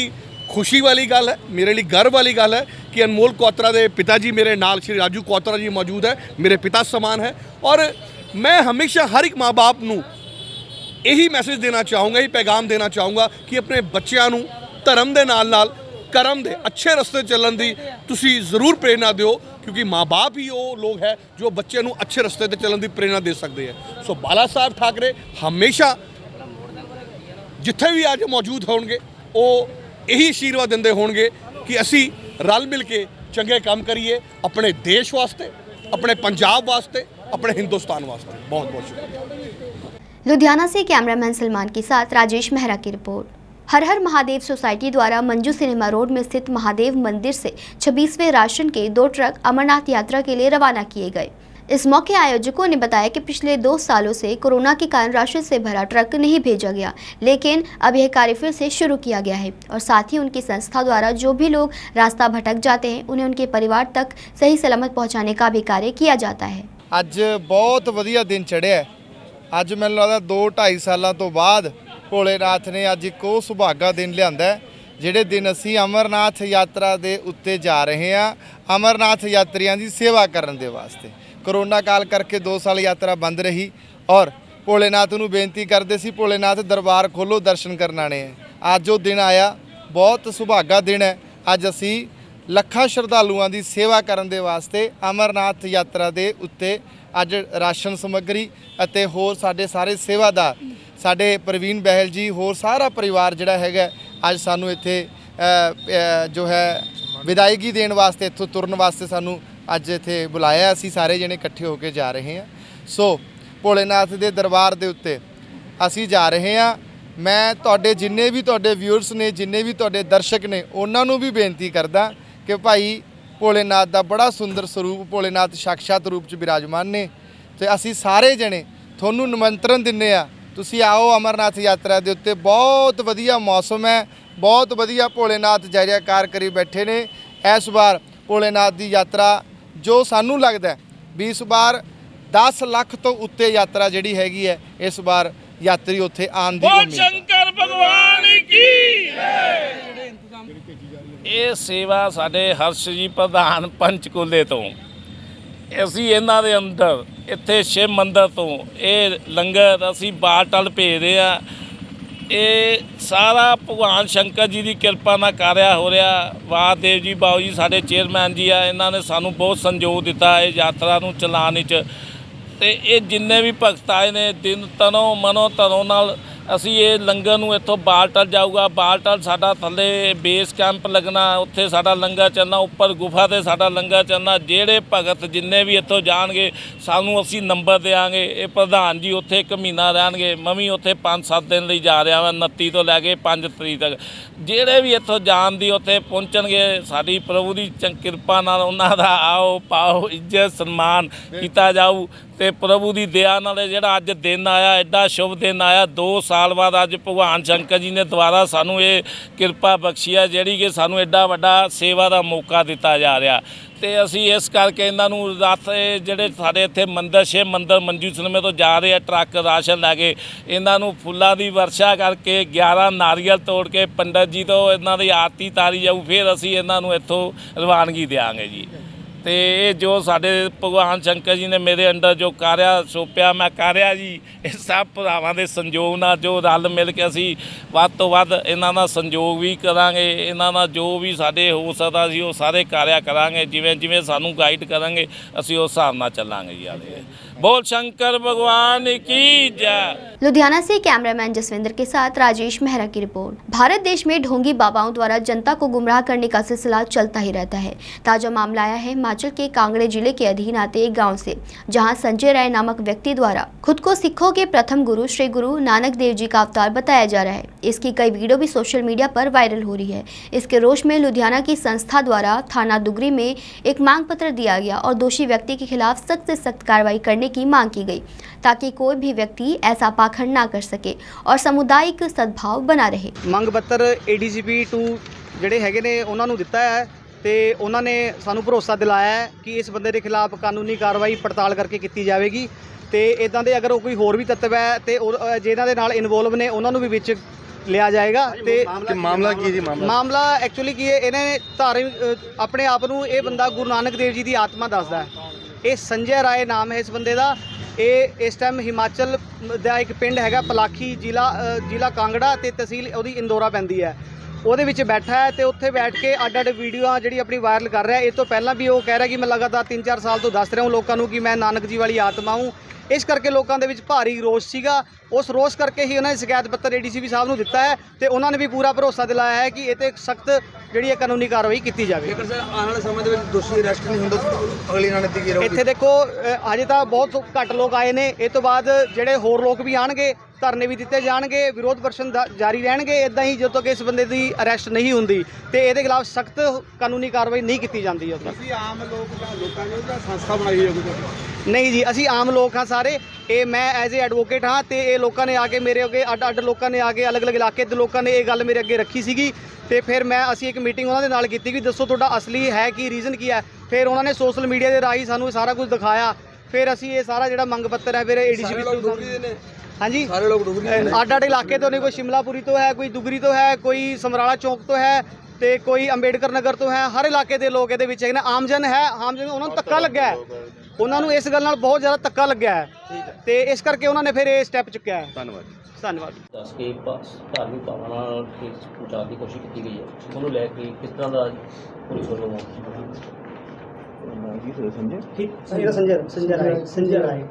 खुशी वाली गल है, मेरे लिए गर्व वाली गल है कि अनमोल क्वात्रा के पिता जी मेरे नाल श्री राजू क्वात्रा जी मौजूद है, मेरे पिता समान है। और मैं हमेशा हर एक माँ बाप नूं यही मैसेज देना चाहूँगा, यही पैगाम देना चाहूँगा कि अपने बच्चों नूं धर्म के नाल नाल कर्म दे अच्छे रस्ते चलण दी तुसी ज़रूर प्रेरणा दिओ, क्योंकि माँ बाप ही वो लोग है जो बच्चे नूं अच्छे रस्ते ते चलण दी प्रेरणा दे सकते हैं। सो बाला साहब ठाकरे हमेशा जिथे भी आज मौजूद होंगे वो यही आशीर्वाद देंदे होंगे कि असी रल मिल के चंगे काम करिए अपने देश वास्ते, अपने पंजाब वास्ते, अपने हिंदुस्तान वास्ते। बहुत बहुत शुक्रिया। लुधियाना से कैमरामैन सलमान के साथ राजेश मेहरा की रिपोर्ट। हर हर महादेव सोसाइटी द्वारा मंजू सिनेमा रोड में स्थित महादेव मंदिर से 26वें राशन के 2 ट्रक अमरनाथ यात्रा के लिए रवाना किए गए। इस मौके आयोजकों ने बताया कि पिछले 2 सालों से कोरोना के कारण राशन से भरा ट्रक नहीं भेजा गया, लेकिन अब यह कार्य फिर से शुरू किया गया है और साथ ही उनकी संस्था द्वारा जो भी लोग रास्ता भटक जाते हैं उन्हें उनके परिवार तक सही सलामत पहुंचाने का भी कार्य किया जाता है। ਅੱਜ ਬਹੁਤ ਵਧੀਆ ਦਿਨ ਚੜ੍ਹਿਆ। ਅੱਜ ਮੈਨੂੰ ਲੱਗਦਾ 2-2.5 ਸਾਲਾਂ ਤੋਂ ਬਾਅਦ ਭੋਲੇਨਾਥ ਨੇ ਅੱਜ ਇੱਕ ਉਹ ਸੁਭਾਗਾ ਦਿਨ ਲਿਆਂਦਾ ਜਿਹੜੇ ਦਿਨ ਅਸੀਂ ਅਮਰਨਾਥ ਯਾਤਰਾ ਦੇ ਉੱਤੇ ਜਾ ਰਹੇ ਹਾਂ, ਅਮਰਨਾਥ ਯਾਤਰੀਆਂ ਦੀ ਸੇਵਾ ਕਰਨ ਦੇ ਵਾਸਤੇ। ਕਰੋਨਾ ਕਾਲ ਕਰਕੇ 2 ਸਾਲ ਯਾਤਰਾ ਬੰਦ ਰਹੀ ਔਰ ਭੋਲੇਨਾਥ ਨੂੰ ਬੇਨਤੀ ਕਰਦੇ ਸੀ, ਭੋਲੇਨਾਥ ਦਰਬਾਰ ਖੋਲੋ, ਦਰਸ਼ਨ ਕਰਨ ਆਣੇ ਹੈ। ਅੱਜ ਉਹ ਦਿਨ ਆਇਆ, ਬਹੁਤ ਸੁਭਾਗਾ ਦਿਨ ਹੈ। ਅੱਜ ਅਸੀਂ ਲੱਖਾਂ ਸ਼ਰਧਾਲੂਆਂ ਦੀ ਸੇਵਾ ਕਰਨ ਦੇ ਵਾਸਤੇ ਅਮਰਨਾਥ ਯਾਤਰਾ ਦੇ ਉੱਤੇ ਅੱਜ ਰਾਸ਼ਨ ਸਮੱਗਰੀ ਅਤੇ ਹੋਰ ਸਾਡੇ ਸਾਰੇ ਸੇਵਾਦਾਰ, ਸਾਡੇ ਪ੍ਰਵੀਨ ਬਹਿਲ ਜੀ, ਹੋਰ ਸਾਰਾ ਪਰਿਵਾਰ ਜਿਹੜਾ ਹੈਗਾ ਅੱਜ ਸਾਨੂੰ ਇੱਥੇ ਜੋ ਹੈ ਵਿਦਾਇਗੀ ਦੇਣ ਵਾਸਤੇ, ਇੱਥੋਂ ਤੁਰਨ ਵਾਸਤੇ ਸਾਨੂੰ ਅੱਜ ਇੱਥੇ ਬੁਲਾਇਆ। ਅਸੀਂ ਸਾਰੇ ਜਣੇ ਇਕੱਠੇ ਹੋ ਕੇ ਜਾ ਰਹੇ ਹਾਂ। ਸੋ ਭੋਲੇਨਾਥ ਦੇ ਦਰਬਾਰ ਦੇ ਉੱਤੇ ਅਸੀਂ ਜਾ ਰਹੇ ਹਾਂ। ਮੈਂ ਤੁਹਾਡੇ ਜਿੰਨੇ ਵੀ ਤੁਹਾਡੇ ਵਿਊਅਰਸ ਨੇ, ਜਿੰਨੇ ਵੀ ਤੁਹਾਡੇ ਦਰਸ਼ਕ ਨੇ, ਉਹਨਾਂ ਨੂੰ ਵੀ ਬੇਨਤੀ ਕਰਦਾ ਕਿ ਭਾਈ ਭੋਲੇਨਾਥ ਦਾ ਬੜਾ ਸੁੰਦਰ ਸਰੂਪ, ਭੋਲੇਨਾਥ ਸਾਖਸ਼ਾਤ ਰੂਪ 'ਚ ਬਿਰਾਜਮਾਨ ਨੇ ਤੇ ਅਸੀਂ ਸਾਰੇ ਜਣੇ ਤੁਹਾਨੂੰ ਨਿਮੰਤਰਣ ਦਿੰਦੇ ਆ, ਤੁਸੀਂ ਆਓ ਅਮਰਨਾਥ ਯਾਤਰਾ ਦੇ ਉੱਤੇ। ਬਹੁਤ ਵਧੀਆ ਮੌਸਮ ਹੈ, ਬਹੁਤ ਵਧੀਆ ਭੋਲੇਨਾਥ ਜੈ ਜੈਕਾਰ ਕਰੀ ਬੈਠੇ ਨੇ। ਇਸ ਵਾਰ ਭੋਲੇਨਾਥ ਦੀ ਯਾਤਰਾ ਜੋ ਸਾਨੂੰ ਲੱਗਦਾ ਵੀ ਇਸ ਵਾਰ 10 ਲੱਖ ਤੋਂ ਉੱਤੇ ਯਾਤਰਾ ਜਿਹੜੀ ਹੈਗੀ ਹੈ, ਇਸ ਵਾਰ ਯਾਤਰੀ ਉੱਥੇ ਆਉਣ ਦੀ ਉਮੀਦ ਹੈ। ਸ਼ੰਕਰ ਭਗਵਾਨ ਕੀ ਇਹ ਸੇਵਾ ਸਾਡੇ ਹਰਸ਼ ਜੀ ਪ੍ਰਧਾਨ ਪੰਚਕੂਲੇ ਤੋਂ, ਅਸੀਂ ਇਹਨਾਂ ਦੇ ਅੰਦਰ ਇੱਥੇ ਸ਼ਿਵ ਮੰਦਰ ਤੋਂ ਇਹ ਲੰਗਰ ਅਸੀਂ ਬਾਟਲ ਭੇਜਦੇ ਆ। ਇਹ ਸਾਰਾ ਭਗਵਾਨ ਸ਼ੰਕਰ ਜੀ ਦੀ ਕਿਰਪਾ ਨਾਲ ਕਾਰਿਆ ਹੋ ਰਿਹਾ। ਵਾਹਦੇਵ ਜੀ ਬਾਊ ਜੀ ਸਾਡੇ ਚੇਅਰਮੈਨ ਜੀ ਆ, ਇਹਨਾਂ ਨੇ ਸਾਨੂੰ ਬਹੁਤ ਸੰਯੋਗ ਦਿੱਤਾ ਇਹ ਯਾਤਰਾ ਨੂੰ ਚਲਾਉਣ ਵਿੱਚ। ਤੇ ਇਹ ਜਿੰਨੇ ਵੀ ਭਗਤ ਆਏ ਨੇ ਦਿਨ ਤਨੋਂ ਮਨੋਂ ਧਨੋਂ ਨਾਲ ਅਸੀਂ ਇਹ ਲੰਗਰ ਨੂੰ ਇੱਥੋਂ ਬਾਲਟਲ ਜਾਊਗਾ। ਬਾਲਟਲ ਸਾਡਾ ਥੱਲੇ ਬੇਸ ਕੈਂਪ ਲੱਗਣਾ, ਉੱਥੇ ਸਾਡਾ ਲੰਗਰ ਚੱਲਣਾ, ਉੱਪਰ ਗੁਫਾ 'ਤੇ ਸਾਡਾ ਲੰਗਰ ਚੱਲਣਾ। ਜਿਹੜੇ ਭਗਤ ਜਿੰਨੇ ਵੀ ਇੱਥੋਂ ਜਾਣਗੇ ਸਾਨੂੰ ਅਸੀਂ ਨੰਬਰ ਦਿਆਂਗੇ। ਇਹ ਪ੍ਰਧਾਨ ਜੀ ਉੱਥੇ 1 ਮਹੀਨਾ ਰਹਿਣਗੇ, ਮੈਂ ਵੀ ਉੱਥੇ 5-7 ਦਿਨ ਲਈ ਜਾ ਰਿਹਾ ਹਾਂ, 29 ਤੋਂ ਲੈ ਕੇ 5 ਤਰੀਕ ਤੱਕ। ਜਿਹੜੇ ਵੀ ਇੱਥੋਂ ਜਾਣ ਦੀ ਉੱਥੇ ਪਹੁੰਚਣਗੇ, ਸਾਡੀ ਪ੍ਰਭੂ ਦੀ ਕਿਰਪਾ ਨਾਲ ਉਹਨਾਂ ਦਾ ਆਓ ਪਾਓ ਇੱਜ਼ਤ ਸਨਮਾਨ ਕੀਤਾ ਜਾਊ। ਤੇ ਪ੍ਰਭੂ ਦੀ ਦਇਆ ਨਾਲ ਜਿਹੜਾ ਅੱਜ ਦਿਨ ਆਇਆ, ਐਡਾ ਸ਼ੁਭ ਦਿਨ ਆਇਆ। 2 ਸਾਲ ਬਾਅਦ ਅੱਜ ਭਗਵਾਨ ਸ਼ੰਕਰ ਜੀ ਨੇ ਦੁਬਾਰਾ ਸਾਨੂੰ ਇਹ ਕਿਰਪਾ ਬਖਸ਼ੀ ਹੈ, ਜਿਹੜੀ ਕਿ ਸਾਨੂੰ ਐਡਾ ਵੱਡਾ ਸੇਵਾ ਦਾ ਮੌਕਾ ਦਿੱਤਾ ਜਾ ਰਿਹਾ। ਤੇ ਅਸੀਂ ਇਸ ਕਰਕੇ ਇਹਨਾਂ ਨੂੰ ਰੱਥ ਜਿਹੜੇ ਸਾਡੇ ਇੱਥੇ ਮੰਦਰ ਸ਼ਿਵ ਮੰਦਰ ਮੰਜੂ ਸਿਨਮੇ ਤੋਂ ਜਾ ਰਹੇ ਆ ਟਰੱਕ ਰਾਸ਼ਨ ਲੈ ਕੇ, ਇਹਨਾਂ ਨੂੰ ਫੁੱਲਾਂ ਦੀ ਵਰਸ਼ਾ ਕਰਕੇ 11 ਨਾਰੀਅਲ ਤੋੜ ਕੇ ਪੰਡਤ ਜੀ ਤੋਂ ਇਹਨਾਂ ਦੀ ਆਰਤੀ ਤਾਰੀ ਜਾਊ। ਫਿਰ ਅਸੀਂ ਇਹਨਾਂ ਨੂੰ ਇੱਥੋਂ ਰਵਾਨਗੀ ਦਿਆਂਗੇ ਜੀ। ਤੇ ਇਹ ਜੋ ਸਾਡੇ ਭਗਵਾਨ ਸ਼ੰਕਰ ਜੀ ਨੇ ਮੇਰੇ ਅੰਦਰ ਜੋ ਕਾਰਿਆ ਸੌਂਪਿਆ, ਮੈਂ ਕਾਰਿਆ ਜੀ। ਇਹ ਸਭ ਭਰਾਵਾਂ ਦੇ ਸੰਯੋਗ ਨਾਲ ਜੋ ਰਲ ਮਿਲ ਕੇ ਅਸੀਂ ਵੱਧ ਤੋਂ ਵੱਧ ਇਹਨਾਂ ਦਾ ਸੰਯੋਗ ਵੀ ਕਰਾਂਗੇ। ਇਹਨਾਂ ਦਾ ਜੋ ਵੀ ਸਾਡੇ ਹੋ ਸਕਦਾ ਸੀ ਉਹ ਸਾਰੇ ਕਾਰਿਆ ਕਰਾਂਗੇ। ਜਿਵੇਂ ਜਿਵੇਂ ਸਾਨੂੰ ਗਾਈਡ ਕਰਾਂਗੇ ਅਸੀਂ ਉਸ ਹਿਸਾਬ ਨਾਲ ਚੱਲਾਂਗੇ ਜੀ। ਆਲੇ बोल शंकर भगवान की जय। लुधियाना से कैमरामैन जसविंदर के साथ राजेश मेहरा की रिपोर्ट। भारत देश में ढोंगी बाबाओं द्वारा जनता को गुमराह करने का सिलसिला चलता ही रहता है। ताजा मामला आया है हिमाचल के कांगड़े जिले के अधीन आते एक गांव से, जहां संजय राय नामक व्यक्ति द्वारा खुद को सिखों के प्रथम गुरु श्री गुरु नानक देव जी का अवतार बताया जा रहा है। इसकी कई वीडियो भी सोशल मीडिया पर वायरल हो रही है। इसके रोष में लुधियाना की संस्था द्वारा थाना दुगरी में एक मांग पत्र दिया गया और दोषी व्यक्ति के खिलाफ सख्त से सख्त कार्रवाई करने की मांग की गई, ताकि कोई भी व्यक्ति ऐसा पाखंड ना कर सके और सामुदायिक सद्भाव बना रहे। ਮੰਗ ਪੱਤਰ ADCP 2 ਜਿਹੜੇ ਹੈਗੇ ਨੇ ਉਹਨਾਂ ਨੂੰ ਦਿੱਤਾ ਹੈ ਤੇ ਉਹਨਾਂ ਨੇ ਸਾਨੂੰ ਭਰੋਸਾ ਦਿਲਾਇਆ ਹੈ ਕਿ ਇਸ ਬੰਦੇ ਦੇ ਖਿਲਾਫ ਕਾਨੂੰਨੀ ਕਾਰਵਾਈ ਪੜਤਾਲ ਕਰਕੇ ਕੀਤੀ ਜਾਵੇਗੀ ਤੇ ਇਦਾਂ ਦੇ ਅਗਰ ਕੋਈ ਹੋਰ ਵੀ ਤੱਤਵ ਹੈ ਤੇ ਜਿਹਨਾਂ ਦੇ ਨਾਲ ਇਨਵੋਲਵ ਨੇ ਉਹਨਾਂ ਨੂੰ ਵੀ ਵਿੱਚ ਲਿਆ ਜਾਏਗਾ। ਤੇ ਮਾਮਲਾ ਕੀ ਹੈ ਜੀ? ਮਾਮਲਾ ਐਕਚੁਅਲੀ ਕੀ ਹੈ, ਇਹਨਾਂ ਨੇ ਧਾਰਮਿਕ ਆਪਣੇ ਆਪ ਨੂੰ ਇਹ ਬੰਦਾ ਗੁਰੂ ਨਾਨਕ ਦੇਵ ਜੀ ਦੀ ਆਤਮਾ ਦੱਸਦਾ ਹੈ। ਇਹ ਸੰਜੇ ਰਾਏ ਨਾਮ ਹੈ ਇਸ ਬੰਦੇ ਦਾ। ਇਹ ਇਸ ਟਾਈਮ ਹਿਮਾਚਲ ਦਾ ਇੱਕ ਪਿੰਡ ਹੈਗਾ ਪਲਾਖੀ, ਜ਼ਿਲ੍ਹਾ ਕਾਂਗੜਾ ਤੇ ਤਹਿਸੀਲ ਉਹਦੀ ਇੰਦੋਰਾ ਪੈਂਦੀ ਹੈ। ਉਹਦੇ ਵਿੱਚ ਬੈਠਾ ਹੈ ਤੇ ਉੱਥੇ ਬੈਠ ਕੇ ਅੱਡ ਵੀਡੀਓ ਜਿਹੜੀ ਆਪਣੀ ਵਾਇਰਲ ਕਰ ਰਿਹਾ। ਇਹ ਤੋਂ ਪਹਿਲਾਂ ਵੀ ਉਹ ਕਹਿ ਰਿਹਾ ਕਿ ਮੈਂ ਲਗਾਤਾਰ 3-4 ਸਾਲ ਤੋਂ ਦੱਸ ਰਿਹਾ ਹਾਂ ਲੋਕਾਂ ਨੂੰ ਕਿ ਮੈਂ ਨਾਨਕ ਜੀ ਵਾਲੀ ਆਤਮਾ ਹੂੰ। ਇਸ ਕਰਕੇ ਲੋਕਾਂ ਦੇ ਵਿੱਚ ਭਾਰੀ ਰੋਸ ਸੀਗਾ। ਉਸ ਰੋਸ ਕਰਕੇ ਹੀ ਉਹਨਾਂ ਨੇ ਸ਼ਿਕਾਇਤ ਪੱਤਰ ADCP ਸਾਹਿਬ ਨੂੰ ਦਿੱਤਾ ਹੈ ਤੇ ਉਹਨਾਂ ਨੇ ਵੀ ਪੂਰਾ ਭਰੋਸਾ ਦਿਲਾਇਆ ਹੈ ਕਿ ਇਹ ਤੇ ਸਖਤ ਜਿਹੜੀ ਹੈ ਕਾਨੂੰਨੀ ਕਾਰਵਾਈ ਕੀਤੀ ਜਾਵੇ। ਜੇਕਰ ਸਰ ਆਉਣ ਵਾਲੇ ਸਮੇਂ ਦੇ ਵਿੱਚ ਦੋਸ਼ੀ ਅਰੈਸਟ ਨਹੀਂ ਹੁੰਦਾ, ਅਗਲੀ ਰਣਨੀਤੀ ਕੀ ਰਹੇਗੀ? ਇੱਥੇ ਦੇਖੋ ਹਜੇ ਤਾਂ ਬਹੁਤ ਘੱਟ ਲੋਕ ਆਏ ਨੇ। ਇਹ ਤੋਂ ਬਾਅਦ ਜਿਹੜੇ ਹੋਰ ਲੋਕ ਵੀ ਆਣਗੇ, ਧਰਨੇ ਵੀ ਦਿੱਤੇ ਜਾਣਗੇ, ਵਿਰੋਧ ਪ੍ਰਦਰਸ਼ਨ ਜਾਰੀ ਰਹਿਣਗੇ। ਇਦਾਂ ਹੀ ਜਦੋਂ ਤੱਕ ਇਸ ਬੰਦੇ ਦੀ ਅਰੈਸਟ ਨਹੀਂ ਹੁੰਦੀ ਤੇ ਇਹਦੇ ਖਿਲਾਫ ਸਖਤ ਕਾਨੂੰਨੀ ਕਾਰਵਾਈ ਨਹੀਂ ਕੀਤੀ ਜਾਂਦੀ। ਅਸੀਂ ਆਮ ਲੋਕਾਂ ਨੇ ਸੰਸਥਾ ਬਣਾਈ ਹੋਈ ਹੈ ਨਹੀਂ ਜੀ, ਅਸੀਂ ਆਮ ਲੋਕ ਹਾਂ ਸਾਰੇ। ਇਹ ਮੈਂ ਐਜ਼ ਏ ਐਡਵੋਕੇਟ ਹਾਂ ਤੇ ਇਹ ਲੋਕਾਂ ਨੇ ਆ ਕੇ ਮੇਰੇ ਅੱਗੇ ਅੱਡ ਲੋਕਾਂ ਨੇ ਆ ਕੇ ਅਲੱਗ-ਅਲੱਗ ਇਲਾਕੇ ਦੇ ਲੋਕਾਂ ਨੇ ਇਹ ਗੱਲ ਮੇਰੇ ਅੱਗੇ ਰੱਖੀ ਸੀਗੀ ਤੇ ਫਿਰ ਅਸੀਂ ਇੱਕ ਮੀਟਿੰਗ ਉਹਨਾਂ ਦੇ ਨਾਲ ਕੀਤੀ ਕਿ ਦੱਸੋ ਤੁਹਾਡਾ ਅਸਲੀ ਹੈ ਕੀ, ਰੀਜ਼ਨ ਕੀ ਹੈ। ਫਿਰ ਉਹਨਾਂ ਨੇ ਸੋਸ਼ਲ ਮੀਡੀਆ ਦੇ ਰਾਹੀਂ ਸਾਨੂੰ ਇਹ ਸਾਰਾ ਕੁਝ ਦਿਖਾਇਆ। ਫਿਰ ਅਸੀਂ ਇਹ ਸਾਰਾ ਜਿਹੜਾ ਮੰਗ ਪੱਤਰ ਹੈ ਫਿਰ ਏਡੀਸੀਪੀ ਹਾਂਜੀ ਸਾਰੇ ਲੋਕ ਅੱਡ ਇਲਾਕੇ ਤੋਂ ਨੇ, ਕੋਈ ਸ਼ਿਮਲਾਪੁਰੀ ਤੋਂ ਹੈ, ਕੋਈ ਦੁਗਰੀ ਤੋਂ ਹੈ, ਕੋਈ ਸਮਰਾਲਾ ਚੌਕ ਤੋਂ ਹੈ ਤੇ ਕੋਈ ਅੰਬੇਡਕਰ ਨਗਰ ਤੋਂ ਹੈ। ਹਰ ਇਲਾਕੇ ਦੇ ਲੋਕ ਇਹਦੇ ਵਿੱਚ ਹੈਗੇ ਨੇ। ਆਮਜਨ ਹੈ, ਆਮਜਨ ਉਹਨਾਂ ਨੂੰ ਧੱਕਾ ਲੱਗਾ ਹੈ, ਉਹਨਾਂ ਨੂੰ ਇਸ ਗੱਲ ਨਾਲ ਬਹੁਤ ਜ਼ਿਆਦਾ ਧੱਕਾ ਲੱਗਿਆ ਹੈ ਤੇ ਇਸ ਕਰਕੇ ਉਹਨਾਂ ਨੇ ਫਿਰ ਇਹ ਸਟੈਪ ਚੁੱਕਿਆ ਹੈ। ਧੰਨਵਾਦ। ਦੱਸ ਕੇ ਧਾਰਮਿਕ ਭਾਵਨਾ ਨਾਲ ਪਹੁੰਚਾਉਣ ਦੀ ਕੋਸ਼ਿਸ਼ ਕੀਤੀ ਗਈ ਹੈ, ਉਹਨੂੰ ਲੈ ਕੇ ਕਿਸ ਤਰ੍ਹਾਂ ਦਾ ਪੁਲਿਸ ਵੱਲੋਂ ਸੰਜੇ ਰਾਏ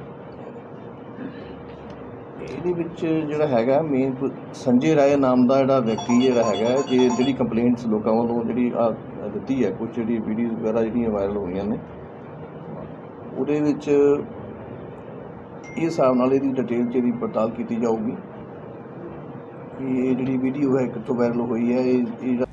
ਇਹਦੇ ਵਿੱਚ ਜਿਹੜਾ ਹੈਗਾ ਮੇਨ ਸੰਜੇ ਰਾਏ ਨਾਮ ਦਾ ਜਿਹੜਾ ਵਿਅਕਤੀ ਜਿਹੜਾ ਹੈਗਾ ਜਿਹੜੀ ਕੰਪਲੇਂਟਸ ਲੋਕਾਂ ਵੱਲੋਂ ਜਿਹੜੀ ਦਿੱਤੀ ਹੈ, ਕੁਝ ਜਿਹੜੀ ਵੀਡੀਓਜ਼ ਵਗੈਰਾ ਜਿਹੜੀਆਂ ਵਾਇਰਲ ਹੋਈਆਂ ਨੇ ਉਹਦੇ ਵਿੱਚ ਇਹ ਹਿਸਾਬ ਨਾਲ ਇਹਦੀ ਡਿਟੇਲ 'ਚ ਇਹਦੀ ਪੜਤਾਲ ਕੀਤੀ ਜਾਊਗੀ ਕਿ ਇਹ ਜਿਹੜੀ ਵੀਡੀਓ है कितों वायरल हुई है।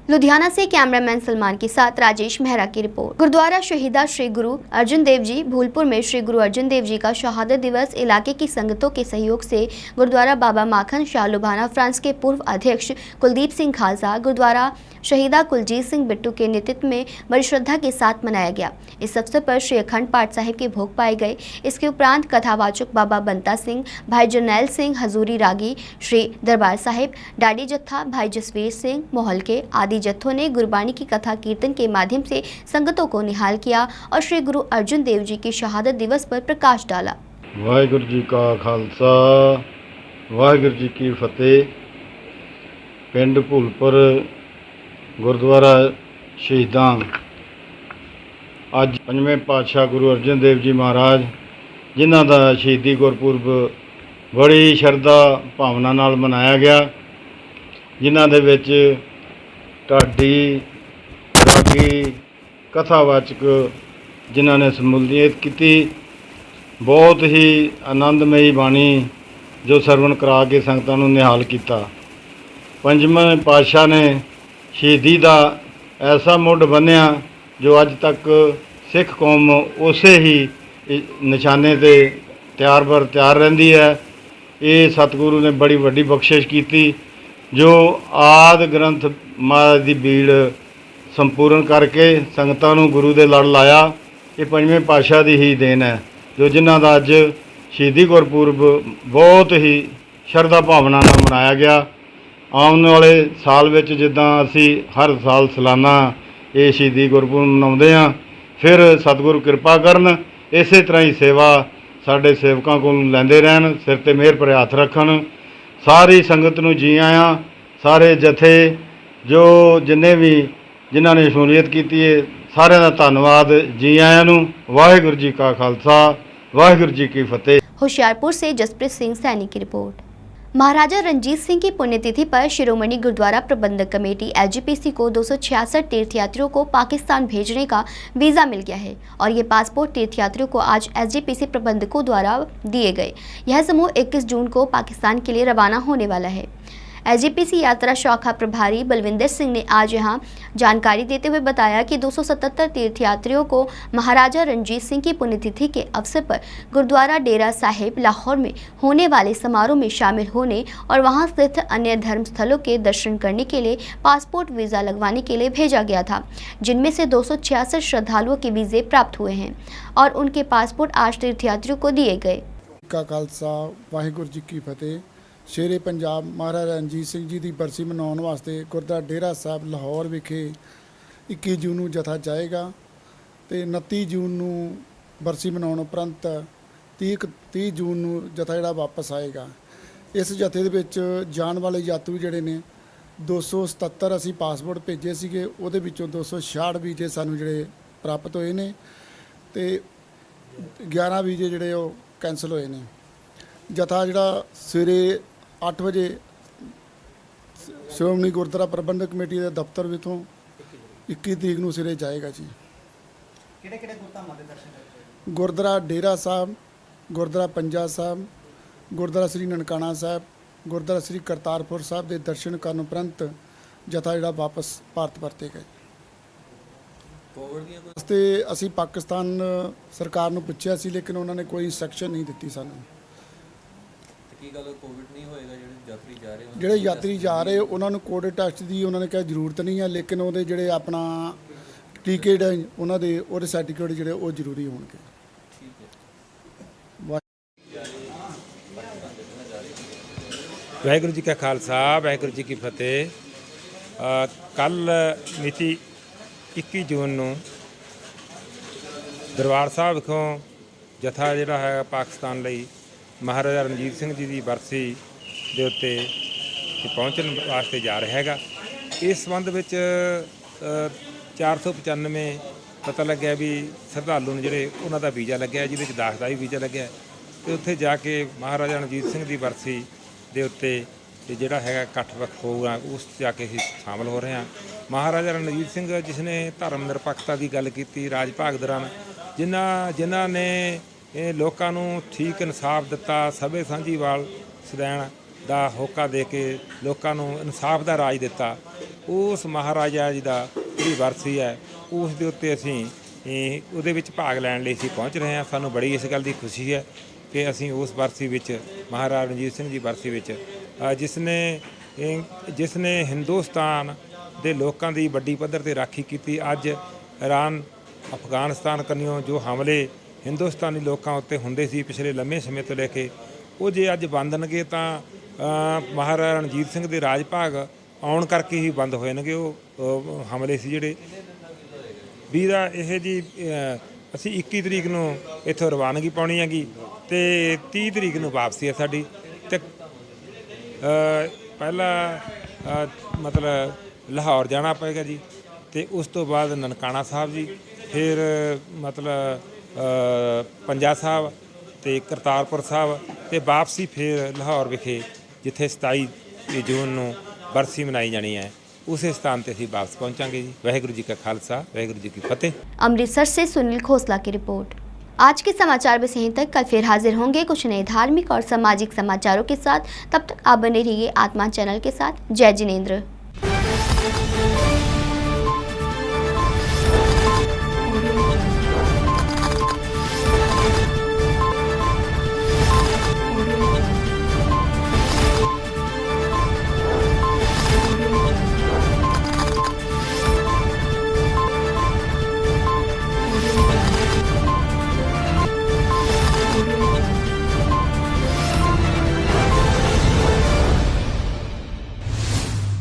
लुधियाना से कैमरामैन सलमान के साथ राजेश मेहरा की रिपोर्ट। गुरुद्वारा शहीदा श्री गुरु अर्जुन देव जी भूलपुर में श्री गुरु अर्जुन देव जी का शहादत दिवस इलाके की संगतों के सहयोग से गुरुद्वारा बाबा माखन शाह लुभाना फ्रांस के पूर्व अध्यक्ष कुलदीप सिंह खालसा गुरुद्वारा शहीदा कुलजीत सिंह बिट्टू के नेतृत्व में बड़ी श्रद्धा के साथ मनाया गया। इस अवसर पर श्री अखंड पाठ साहिब के भोग पाए गए। इसके उपरांत कथावाचक बाबा बंता सिंह, भाई जरनैल सिंह हजूरी रागी, श्री दरबार साहिब, डाडी जत्था, भाई जसवीर सिंह मोहल के आदि जत्थों ने गुरबाणी की कथा कीर्तन के माध्यम से संगतों को निहाल किया और श्री गुरु अर्जुन देव जी की शहादत दिवस पर प्रकाश डाला। वाहिगुरु जी का खालसा वाहिगुरु जी की फतेह। पिंड भूलपुर गुरुद्वारा शहीदां अज पंजवें पातशाह गुरु अर्जन देव जी महाराज जिन्हां दा शहीदी गुरपुरब बड़ी शरधा भावना नाल मनाया गया, जिन्हां दे विच ढाडी रागी कथावाचक जिन्हां ने शमूलीयत की। बहुत ही आनंदमयी बाणी जो सरवण करा के संगतां नूं निहाल किया। पंजवें पातशाह ने शहीदी का ऐसा मुढ़ बन्निया जो अज तक सिख कौम उस ही निशाने ते तैयार बर तैयार रही है। ये सतगुरु ने बड़ी वड्डी बख्शिश की जो आदि ग्रंथ महाराज की बीड़ संपूर्ण करके संगतां नूं गुरु दे लड़ लाया। ये पंजवें पातशाह की ही देन है जो जिन्हां दा अज शहीदी गुरपुरब बहुत ही शरधा भावना नाल मनाया गया। आने वाले साल विच जिद्दां असी हर साल सालाना ये शहीदी गुरपुरब मनाउंदे हां, फिर सतगुरु किरपा करन इस तरह ही सेवा साडे सेवकां कोल लैंदे रहन, सिर ते मेहर भरे हत्थ रखन। सारी संगत नूं जी आयां, सारे जथे जो जिन्ने भी जिन्हां ने शमूलीयत कीती है सारिआं दा धन्नवाद। जी आयां नूं। वाहिगुरू जी का खालसा वाहिगुरू जी की फतेह। होशियारपुर से जसप्रीत सिंह सैनी की रिपोर्ट। महाराजा रणजीत सिंह की पुण्यतिथि पर शिरोमणि गुरुद्वारा प्रबंधक कमेटी एलजीपीसी को 266 तीर्थयात्रियों को पाकिस्तान भेजने का वीज़ा मिल गया है और ये पासपोर्ट तीर्थयात्रियों को आज एलजीपीसी प्रबंधकों द्वारा दिए गए। यह समूह 21 जून को पाकिस्तान के लिए रवाना होने वाला है। एलजीपीसी यात्रा शाखा प्रभारी बलविंदर सिंह ने आज यहां जानकारी देते हुए बताया कि 277 तीर्थयात्रियों को महाराजा रणजीत सिंह की पुण्यतिथि के अवसर पर गुरुद्वारा डेरा साहिब लाहौर में होने वाले समारोह में शामिल होने और वहां स्थित अन्य धर्म स्थलों के दर्शन करने के लिए पासपोर्ट वीज़ा लगवाने के लिए भेजा गया था, जिनमें से 266 श्रद्धालुओं के वीज़े प्राप्त हुए हैं और उनके पासपोर्ट आज तीर्थयात्रियों को दिए गए। का खालसा वाहिगुरू जी की फतेह। शेरे पंजाब महाराजा रणजीत सिंह जी की बरसी मनाने वास्ते गुरुद्वारा डेरा साहब लाहौर विखे 21 जून ਨੂੰ ਜਥਾ ਜਾਏਗਾ ਤੇ 29 ਜੂਨ ਨੂੰ ਬਰਸੀ ਮਨਾਉਣ ਉਪਰੰਤ 30 ਜੂਨ ਨੂੰ ਜਥਾ ਜਿਹੜਾ ਵਾਪਸ ਆਏਗਾ। ਇਸ ਜਥੇ ਦੇ ਵਿੱਚ ਜਾਣ ਵਾਲੇ ਯਾਤਰੀ ਜਿਹੜੇ ਨੇ 277 ਅਸੀਂ ਪਾਸਪੋਰਟ ਭੇਜੇ ਸੀਗੇ, ਉਹਦੇ ਵਿੱਚੋਂ 266 ਵੀਜ਼ੇ ਸਾਨੂੰ ਜਿਹੜੇ ਪ੍ਰਾਪਤ ਹੋਏ ਨੇ ਤੇ 11 ਵੀਜ਼ੇ ਜਿਹੜੇ ਉਹ ਕੈਂਸਲ ਹੋਏ ਨੇ। ਜਥਾ ਜਿਹੜਾ ਸਵੇਰੇ 8 ਵਜੇ ਸ਼੍ਰੋਮਣੀ ਗੁਰਦੁਆਰਾ ਪ੍ਰਬੰਧਕ ਕਮੇਟੀ ਦੇ ਦਫ਼ਤਰ ਵਿੱਚੋਂ 21 ਤਰੀਕ ਨੂੰ ਸਵੇਰੇ ਜਾਏਗਾ ਜੀ। ਕਿਹੜੇ ਗੁਰਧਾਮਾਂ ਦੇ ਦਰਸ਼ਨ ਕਰੇਗੇ? ਗੁਰਦੁਆਰਾ ਡੇਰਾ ਸਾਹਿਬ, ਗੁਰਦੁਆਰਾ ਪੰਜਾ ਸਾਹਿਬ, ਗੁਰਦੁਆਰਾ ਸ੍ਰੀ ਨਨਕਾਣਾ ਸਾਹਿਬ, ਗੁਰਦੁਆਰਾ ਸ੍ਰੀ ਕਰਤਾਰਪੁਰ ਸਾਹਿਬ ਦੇ ਦਰਸ਼ਨ ਕਰਨ ਉਪਰੰਤ ਜਥਾ ਜਿਹੜਾ ਵਾਪਸ ਭਾਰਤ ਪਰਤੇਗਾ। ਤੇ ਅਸੀਂ ਪਾਕਿਸਤਾਨ ਸਰਕਾਰ ਨੂੰ ਪੁੱਛਿਆ ਸੀ, ਲੇਕਿਨ ਉਹਨਾਂ ਨੇ ਕੋਈ ਇੰਸਟਰਕਸ਼ਨ ਨਹੀਂ ਦਿੱਤੀ ਸਾਨੂੰ। ਕੀ ਗੱਲ ਕੋਵਿਡ ਨਹੀਂ ਹੋਏਗਾ ਜਿਹੜੇ ਯਾਤਰੀ ਜਾ ਰਹੇ ਉਹਨਾਂ ਨੂੰ ਕੋਵਿਡ ਟੈਸਟ ਦੀ ਉਹਨਾਂ ਨੇ ਕਿਹਾ ਜ਼ਰੂਰਤ ਨਹੀਂ ਹੈ, ਲੇਕਿਨ ਉਹਦੇ ਜਿਹੜੇ ਆਪਣਾ ਟਿਕਟ ਹੈ ਉਹਨਾਂ ਦੇ ਉਹਦੇ ਸਰਟੀਫਿਕੇਟ ਜਿਹੜੇ ਉਹ ਜ਼ਰੂਰੀ ਹੋਣਗੇ। ਵਾਹਿਗੁਰੂ ਜੀ ਕਾ ਖਾਲਸਾ, ਵਾਹਿਗੁਰੂ ਜੀ ਕੀ ਫਤਿਹ। ਕੱਲ ਮਿਤੀ 21 ਜੂਨ ਨੂੰ ਦਰਬਾਰ ਸਾਹਿਬ ਵਿਖੋਂ ਜਥਾ ਜਿਹੜਾ ਹੈ ਪਾਕਿਸਤਾਨ ਲਈ ਮਹਾਰਾਜਾ ਰਣਜੀਤ ਸਿੰਘ ਜੀ ਦੀ ਬਰਸੀ ਦੇ ਉੱਤੇ ਪਹੁੰਚਣ ਵਾਸਤੇ ਜਾ ਰਿਹਾ ਹੈਗਾ। ਇਸ ਸੰਬੰਧ ਵਿੱਚ 495 ਪਤਾ ਲੱਗਿਆ ਵੀ ਸ਼ਰਧਾਲੂ ਨੇ ਜਿਹੜੇ ਉਹਨਾਂ ਦਾ ਵੀਜ਼ਾ ਲੱਗਿਆ, ਜਿਹਦੇ ਵਿੱਚ ਦਾਸ ਦਾ ਵੀ ਵੀਜ਼ਾ ਲੱਗਿਆ, ਅਤੇ ਉੱਥੇ ਜਾ ਕੇ ਮਹਾਰਾਜਾ ਰਣਜੀਤ ਸਿੰਘ ਦੀ ਬਰਸੀ ਦੇ ਉੱਤੇ ਜਿਹੜਾ ਹੈਗਾ ਇਕੱਠ ਵੱਖ ਹੋਊਗਾ, ਉਸ 'ਚ ਜਾ ਕੇ ਅਸੀਂ ਸ਼ਾਮਲ ਹੋ ਰਹੇ ਹਾਂ। ਮਹਾਰਾਜਾ ਰਣਜੀਤ ਸਿੰਘ ਜਿਸ ਨੇ ਧਰਮ ਨਿਰਪੱਖਤਾ ਦੀ ਗੱਲ ਕੀਤੀ ਰਾਜ ਭਾਗ ਦੌਰਾਨ, ਜਿਨ੍ਹਾਂ ਨੇ ਇਹ ਲੋਕਾਂ ਨੂੰ ਠੀਕ ਇਨਸਾਫ ਦਿੱਤਾ, ਸਭੇ ਸਾਂਝੀਵਾਲ ਸਦੈਣ ਦਾ ਹੋਕਾ ਦੇ ਕੇ ਲੋਕਾਂ ਨੂੰ ਇਨਸਾਫ ਦਾ ਰਾਜ ਦਿੱਤਾ, ਉਸ ਮਹਾਰਾਜਾ ਜੀ ਦਾ ਜਿਹੜੀ ਬਰਸੀ ਹੈ ਉਸ ਦੇ ਉੱਤੇ ਅਸੀਂ ਉਹਦੇ ਵਿੱਚ ਭਾਗ ਲੈਣ ਲਈ ਅਸੀਂ ਪਹੁੰਚ ਰਹੇ ਹਾਂ। ਸਾਨੂੰ ਬੜੀ ਇਸ ਗੱਲ ਦੀ ਖੁਸ਼ੀ ਹੈ ਕਿ ਅਸੀਂ ਉਸ ਬਰਸੀ ਵਿੱਚ ਮਹਾਰਾਜਾ ਰਣਜੀਤ ਸਿੰਘ ਜੀ ਬਰਸੀ ਵਿੱਚ ਜਿਸ ਨੇ ਹਿੰਦੁਸਤਾਨ ਦੇ ਲੋਕਾਂ ਦੀ ਵੱਡੀ ਪੱਧਰ 'ਤੇ ਰਾਖੀ ਕੀਤੀ। ਅੱਜ ਇਰਾਨ ਅਫਗਾਨਿਸਤਾਨ ਕੰਨਿਓ ਜੋ ਹਮਲੇ ਹਿੰਦੁਸਤਾਨੀ ਲੋਕਾਂ ਉੱਤੇ ਹੁੰਦੇ ਸੀ ਪਿਛਲੇ ਲੰਮੇ ਸਮੇਂ ਤੋਂ ਲੈ ਕੇ, ਉਹ ਜੇ ਅੱਜ ਬੰਦ ਹੋਣਗੇ ਤਾਂ ਮਹਾਰਾਜਾ ਰਣਜੀਤ ਸਿੰਘ ਦੇ ਰਾਜ ਭਾਗ ਆਉਣ ਕਰਕੇ ਹੀ ਬੰਦ ਹੋਏ ਨੇਗੇ। ਉਹ ਹਮਲੇ ਸੀ ਜਿਹੜੇ ਵੀ ਦਾ ਇਹ ਜੀ ਅਸੀਂ 21 ਤਰੀਕ ਨੂੰ ਇੱਥੋਂ ਰਵਾਨਗੀ ਪਾਉਣੀ ਹੈਗੀ ਅਤੇ 30 ਤਰੀਕ ਨੂੰ ਵਾਪਸੀ ਹੈ ਸਾਡੀ। ਅਤੇ ਪਹਿਲਾਂ ਮਤਲਬ ਲਾਹੌਰ ਜਾਣਾ ਪਏਗਾ ਜੀ, ਅਤੇ ਉਸ ਤੋਂ ਬਾਅਦ ਨਨਕਾਣਾ ਸਾਹਿਬ ਜੀ, ਫਿਰ ਮਤਲਬ ਪੰਜਾ ਸਾਹਿਬ ਅਤੇ ਕਰਤਾਰਪੁਰ ਸਾਹਿਬ, ਅਤੇ ਵਾਪਸੀ ਫਿਰ ਲਾਹੌਰ ਵਿਖੇ ਜਿੱਥੇ 27 ਜੂਨ ਨੂੰ ਬਰਸੀ ਮਨਾਈ ਜਾਣੀ ਹੈ उसे स्थान पे ਅਸੀਂ वापस पहुंचांगे जी। वाहिगुरु जी का खालसा, वाहिगुरु जी की फतेह। अमृतसर से सुनील खोसला की रिपोर्ट। आज के समाचार बस यहीं तक। कल फिर हाजिर होंगे कुछ नए धार्मिक और सामाजिक समाचारों के साथ। तब तक आप बने रहिए आत्मा चैनल के साथ। जय जिनेंद्र।